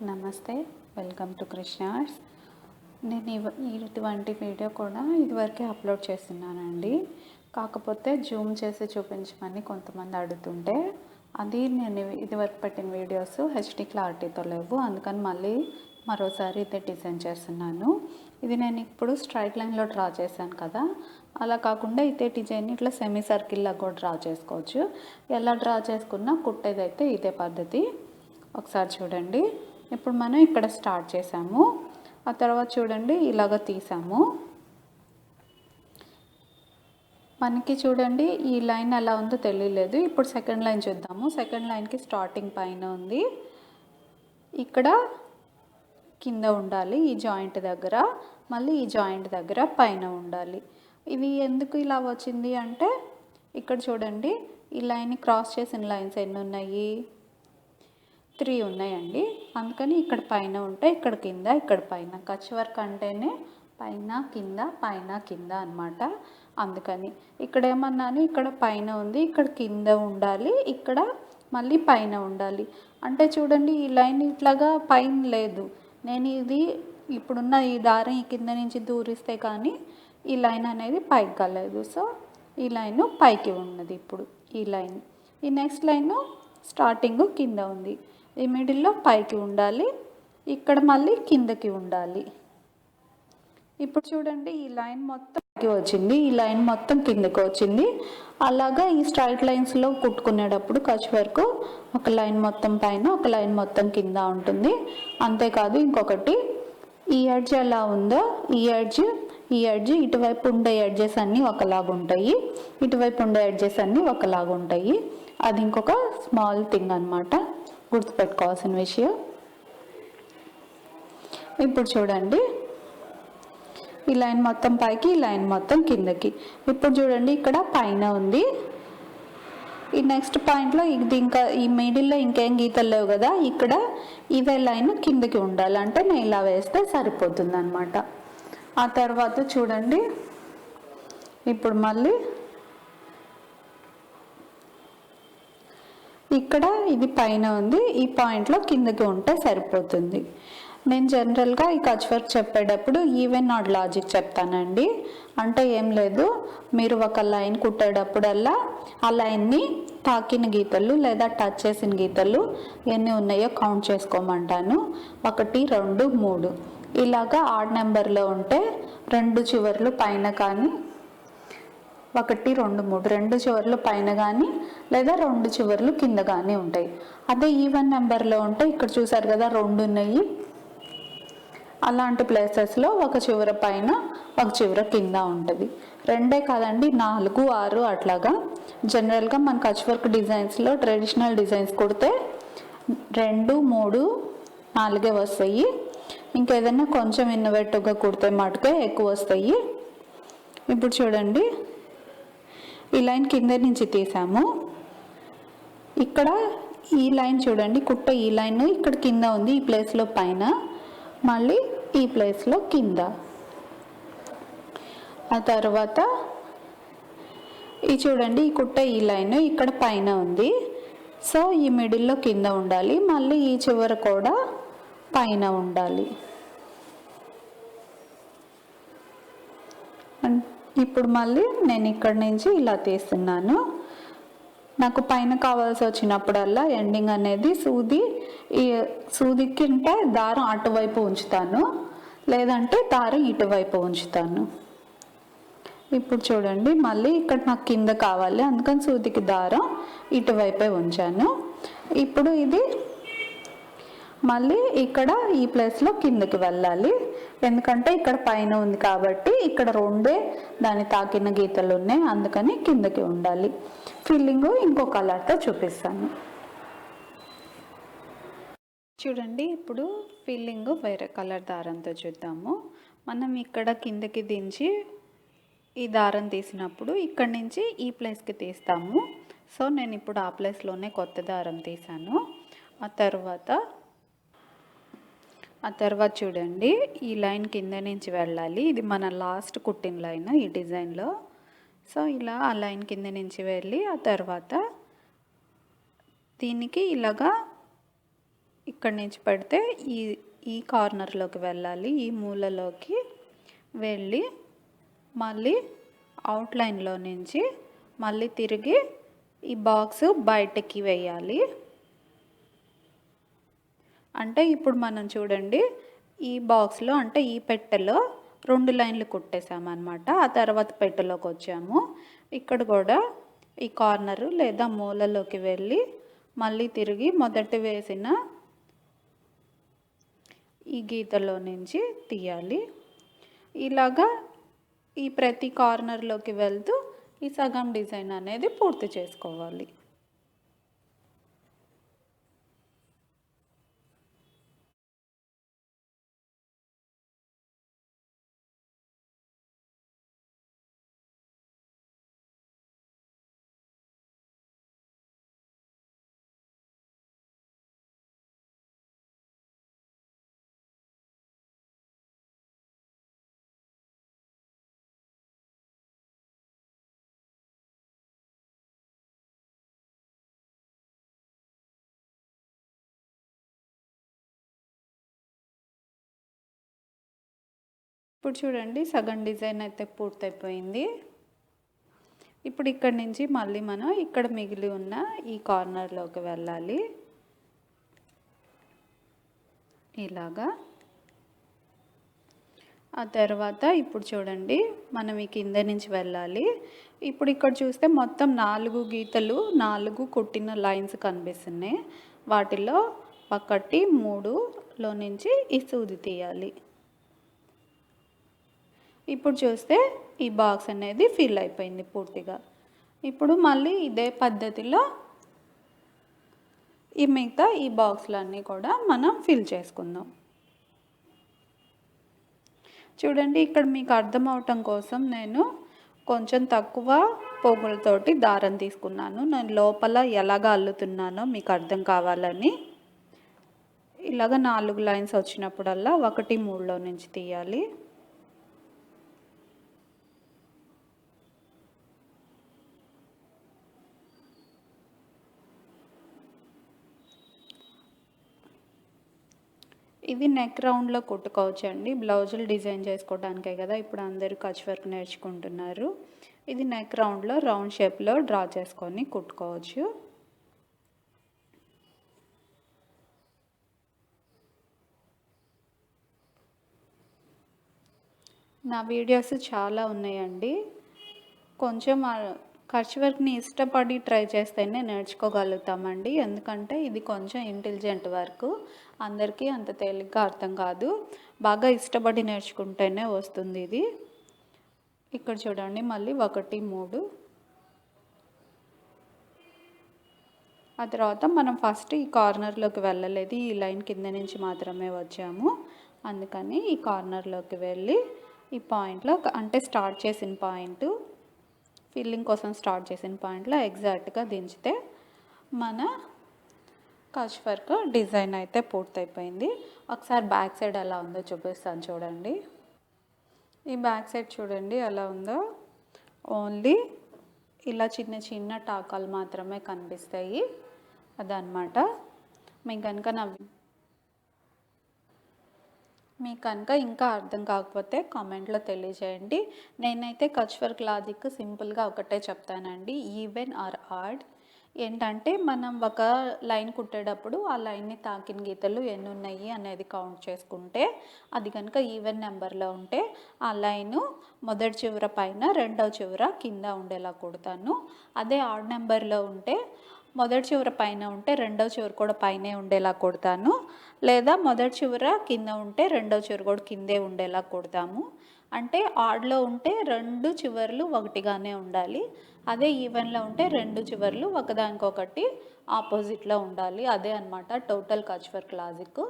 నమస్తే, welcome to Krishna's. నేను ఇటువంటి వీడియో కూడా ఇదివరకే అప్లోడ్ చేస్తున్నానండి. కాకపోతే జూమ్ చేసి చూపించమని కొంతమంది అడుగుతుంటే అది నేను ఇదివరకు పెట్టిన వీడియోస్ హెచ్డి క్లారిటీతో లేవు, అందుకని మళ్ళీ మరోసారి ఇదే డిజైన్ చేస్తున్నాను. ఇది నేను ఇప్పుడు స్ట్రైట్ లైన్లో డ్రా చేశాను కదా, అలా కాకుండా ఇదే డిజైన్ ఇట్లా సెమీ సర్కిల్లా కూడా డ్రా చేసుకోవచ్చు. ఎలా డ్రా చేసుకున్నా కుట్టేదైతే ఇదే పద్ధతి. ఒకసారి చూడండి. ఇప్పుడు మనం ఇక్కడ స్టార్ట్ చేసాము, ఆ తర్వాత చూడండి ఇలాగ తీసాము. మనకి చూడండి ఈ లైన్ ఎలా ఉందో తెలియలేదు. ఇప్పుడు సెకండ్ లైన్ చూద్దాము. సెకండ్ లైన్కి స్టార్టింగ్ పైన ఉంది, ఇక్కడ కింద ఉండాలి ఈ జాయింట్ దగ్గర, మళ్ళీ ఈ జాయింట్ దగ్గర పైన ఉండాలి. ఇది ఎందుకు ఇలా వచ్చింది అంటే ఇక్కడ చూడండి ఈ లైన్ క్రాస్ చేసిన లైన్స్ ఎన్ని ఉన్నాయి? 3 ఉన్నాయండి. అందుకని ఇక్కడ పైన ఉంటే ఇక్కడ కింద, ఇక్కడ పైన. కచ్ వర్క్ అంటేనే పైన కింద పైన కింద అన్నమాట. అందుకని ఇక్కడ ఏమన్నాను, ఇక్కడ పైన ఉంది, ఇక్కడ కింద ఉండాలి, ఇక్కడ మళ్ళీ పైన ఉండాలి. అంటే చూడండి ఈ లైన్ ఇట్లాగా పైన లేదు. నేను ఇది ఇప్పుడున్న ఈ దారం ఈ కింద నుంచి దూరిస్తే కానీ ఈ లైన్ అనేది పైకి కాలేదు. సో ఈ లైన్ పైకి ఉన్నది. ఇప్పుడు ఈ లైన్, ఈ నెక్స్ట్ లైన్ స్టార్టింగ్ కింద ఉంది, ఈ మిడిల్లో పైకి ఉండాలి, ఇక్కడ మళ్ళీ కిందకి ఉండాలి. ఇప్పుడు చూడండి ఈ లైన్ మొత్తం పైకి వచ్చింది, ఈ లైన్ మొత్తం కిందకి వచ్చింది. అలాగా ఈ స్ట్రైట్ లైన్స్లో కుట్టుకునేటప్పుడు కచ్ వర్క్ ఒక లైన్ మొత్తం పైన, ఒక లైన్ మొత్తం కింద ఉంటుంది. అంతేకాదు ఇంకొకటి, ఈ ఎడ్జ్ ఎలా ఉందో ఈ ఎడ్జ్ ఇటువైపు ఉండే ఎడ్జెస్ అన్నీ ఒకలాగా ఉంటాయి, ఇటువైపు ఉండే ఎడ్జెస్ అన్నీ ఒకలాగా ఉంటాయి. అది ఇంకొక స్మాల్ థింగ్ అన్నమాట, గుర్తుపెట్టుకోవాల్సిన విషయం. ఇప్పుడు చూడండి ఈ లైన్ మొత్తం పైకి, ఈ లైన్ మొత్తం కిందకి. ఇప్పుడు చూడండి ఇక్కడ పైన ఉంది, ఈ నెక్స్ట్ పాయింట్లో ఇది ఇంకా ఈ మిడిల్లో ఇంకేం గీతలు లేవు కదా, ఇక్కడ ఇదే లైన్ కిందకి ఉండాలి. అంటే నేను ఇలా వేస్తే సరిపోతుంది అన్నమాట. ఆ తర్వాత చూడండి ఇప్పుడు మళ్ళీ ఇక్కడ ఇది పైన ఉంది, ఈ పాయింట్లో కిందకి ఉంటే సరిపోతుంది. నేను జనరల్గా ఈ కచ్ వర్క్ చెప్పేటప్పుడు ఈవెన్ నాట్ లాజిక్ చెప్తానండి. అంటే ఏం లేదు, మీరు ఒక లైన్ కుట్టేటప్పుడల్లా ఆ లైన్ని తాకిన గీతలు లేదా టచ్ చేసిన గీతలు ఎన్ని ఉన్నాయో కౌంట్ చేసుకోమంటాను. 1 2 3 ఇలాగా ఆడ్ నెంబర్లో ఉంటే 2 చివర్లు పైన కానీ, 1 2 3 2 చివర్లు పైన కానీ లేదా 2 చివర్లు కింద కానీ ఉంటాయి. అదే ఈవెన్ నెంబర్లో ఉంటే ఇక్కడ చూసారు కదా 2 ఉన్నాయి, అలాంటి ప్లేసెస్లో ఒక చివర పైన ఒక చివర కింద ఉంటుంది. 2 కాదండి 4 6 అట్లాగా. జనరల్గా మన కచ్ వర్క్ డిజైన్స్లో ట్రెడిషనల్ డిజైన్స్ కుడితే 2 3 4 వస్తాయి. ఇంకేదైనా కొంచెం ఇన్నోవేటివ్గా కుడితే మటుకే ఎక్కువ వస్తాయి. ఇప్పుడు చూడండి ఈ లైన్ కింద నుంచి తీసాము, ఇక్కడ ఈ లైన్ చూడండి కుట్ట, ఈ లైన్ ఇక్కడ కింద ఉంది, ఈ ప్లేస్లో పైన, మళ్ళీ ఈ ప్లేస్లో కింద. ఆ తర్వాత ఈ చూడండి ఈ కుట్ట, ఈ లైన్ ఇక్కడ పైన ఉంది, సో ఈ మిడిల్లో కింద ఉండాలి, మళ్ళీ ఈ చివర కూడా పైన ఉండాలి. ఇప్పుడు మళ్ళీ నేను ఇక్కడ నుంచి ఇలా తీస్తున్నాను. నాకు పైన కావాల్సి వచ్చినప్పుడల్లా ఎండింగ్ అనేది సూదికి అంటే దారం అటువైపు ఉంచుతాను, లేదంటే దారం ఇటువైపు ఉంచుతాను. ఇప్పుడు చూడండి మళ్ళీ ఇక్కడ నాకు కింద కావాలి, అందుకని సూదికి దారం ఇటువైపే ఉంచాను. ఇప్పుడు ఇది మళ్ళీ ఇక్కడ ఈ ప్లేస్లో కిందకి వెళ్ళాలి, ఎందుకంటే ఇక్కడ పైన ఉంది కాబట్టి ఇక్కడ 2 దాని తాకిన గీతలు ఉన్నాయి, అందుకని కిందకి ఉండాలి. ఫిల్లింగ్ ఇంకో కలర్తో చూపిస్తాను చూడండి. ఇప్పుడు ఫిల్లింగ్ వేరే కలర్ దారంతో చూద్దాము. మనం ఇక్కడ కిందకి దించి ఈ దారం తీసినప్పుడు ఇక్కడి నుంచి ఈ ప్లేస్కి తీస్తాము. సో నేను ఇప్పుడు ఆ ప్లేస్లోనే కొత్త దారం తీసాను. ఆ తర్వాత చూడండి ఈ లైన్ కింద నుంచి వెళ్ళాలి, ఇది మన లాస్ట్ కుట్టిన లైన్ ఈ డిజైన్లో. సో ఇలా ఆ లైన్ కింద నుంచి వెళ్ళి ఆ తర్వాత దీనికి ఇలాగా ఇక్కడి నుంచి పెడితే ఈ ఈ కార్నర్లోకి వెళ్ళాలి, ఈ మూలలోకి వెళ్ళి మళ్ళీ అవుట్లైన్లో నుంచి మళ్ళీ తిరిగి ఈ బాక్స్ బయటకి వేయాలి. అంటే ఇప్పుడు మనం చూడండి, ఈ బాక్స్లో అంటే ఈ పెట్టెలో 2 లైన్లు కుట్టేసామన్నమాట. ఆ తర్వాత పెట్టెలోకి వచ్చాము. ఇక్కడ కూడా ఈ కార్నరు లేదా మూలలోకి వెళ్ళి మళ్ళీ తిరిగి మొదట వేసిన ఈ గీతలో నుంచి తీయాలి. ఇలాగా ఈ ప్రతి కార్నర్లోకి వెళ్తూ ఈ సగం డిజైన్ అనేది పూర్తి చేసుకోవాలి. ఇప్పుడు చూడండి, సగం డిజైన్ అయితే పూర్తయిపోయింది. ఇప్పుడు ఇక్కడి నుంచి మళ్ళీ మనం ఇక్కడ మిగిలి ఉన్న ఈ కార్నర్లోకి వెళ్ళాలి. ఇలాగా ఆ తర్వాత ఇప్పుడు చూడండి, మనం ఈ కింద నుంచి వెళ్ళాలి. ఇప్పుడు ఇక్కడ చూస్తే మొత్తం 4 గీతలు, 4 కుట్టిన లైన్స్ కనిపిస్తున్నాయి. వాటిలో 1, 3లో నుంచి ఈ సూది తీయాలి. ఇప్పుడు చూస్తే ఈ బాక్స్ అనేది ఫిల్ అయిపోయింది పూర్తిగా. ఇప్పుడు మళ్ళీ ఇదే పద్ధతిలో ఈ మిగతా ఈ బాక్స్లన్నీ కూడా మనం ఫిల్ చేసుకుందాం. చూడండి, ఇక్కడ మీకు అర్థం అవటం కోసం నేను కొంచెం తక్కువ పోగులతోటి దారం తీసుకున్నాను. నేను లోపల ఎలాగ అల్లుతున్నానో మీకు అర్థం కావాలని. ఇలాగ 4 లైన్స్ వచ్చినప్పుడల్లా 1, 3లో నుంచి తీయాలి. ఇది నెక్ రౌండ్లో కుట్టుకోవచ్చు అండి. బ్లౌజులు డిజైన్ చేసుకోవడానికే కదా ఇప్పుడు అందరూ కచ్ వర్క్ నేర్చుకుంటున్నారు. ఇది నెక్ రౌండ్లో రౌండ్ షేప్లో డ్రా చేసుకొని కుట్టుకోవచ్చు. నా వీడియోస్ చాలా ఉన్నాయండి. కొంచెం కచ్ వర్క్ని ఇష్టపడి ట్రై చేస్తేనే నేర్చుకోగలుగుతామండి. ఎందుకంటే ఇది కొంచెం ఇంటెలిజెంట్ వర్క్, అందరికీ అంత తేలిగ్గా అర్థం కాదు. బాగా ఇష్టపడి నేర్చుకుంటేనే వస్తుంది ఇది. ఇక్కడ చూడండి, మళ్ళీ 1, 3. ఆ తర్వాత మనం ఫస్ట్ ఈ కార్నర్లోకి వెళ్ళలేదు, ఈ లైన్ కింద నుంచి మాత్రమే వచ్చాము. అందుకని ఈ కార్నర్లోకి వెళ్ళి ఈ పాయింట్లో అంటే స్టార్ట్ చేసిన పాయింట్, ఫిల్లింగ్ కోసం స్టార్ట్ చేసిన పాయింట్లో ఎగ్జాక్ట్గా దించితే మన కచ్ వర్క్ డిజైన్ అయితే పూర్తయిపోయింది. ఒకసారి బ్యాక్ సైడ్ ఎలా ఉందో చూపిస్తాను చూడండి. ఈ బ్యాక్ సైడ్ చూడండి ఎలా ఉందో. ఓన్లీ ఇలా చిన్న చిన్న టాకాలు మాత్రమే కనిపిస్తాయి. అదనమాట. మీకు కనుక ఇంకా అర్థం కాకపోతే కామెంట్లో తెలియజేయండి. నేనైతే కచ్ వర్క్ లాజిక్ సింపుల్గా ఒకటే చెప్తానండి, ఈవెన్ ఆర్ ఆడ్. ఏంటంటే మనం ఒక లైన్ కుట్టేటప్పుడు ఆ లైన్ని తాకిన గీతలు ఎన్ని ఉన్నాయి అనేది కౌంట్ చేసుకుంటే, అది కనుక ఈవెన్ నెంబర్లో ఉంటే ఆ లైను మొదటి చివర పైన, రెండవ చివర కింద ఉండేలా కుడతాను. అదే ఆడ్ నెంబర్లో ఉంటే మొదటి చివర పైన ఉంటే రెండవ చివర కూడా పైనే ఉండేలా కుడతాను, లేదా మొదటి చివర కింద ఉంటే రెండవ చివర కూడా కిందే ఉండేలా కుడతాము. అంటే ఆడ్లో ఉంటే 2 చివర్లు ఒకటిగానే ఉండాలి. అదే ఈవెన్లో ఉంటే 2 చివర్లు ఒకదానికొకటి ఆపోజిట్లో ఉండాలి. అదే అనమాట టోటల్ కచ్ వర్క్ లాజిక్.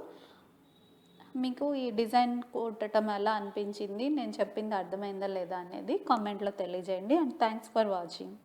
మీకు ఈ డిజైన్ కుట్టడం ఎలా అనిపించింది, నేను చెప్పింది అర్థమైందా లేదా అనేది కామెంట్లో తెలియజేయండి. And thanks for watching.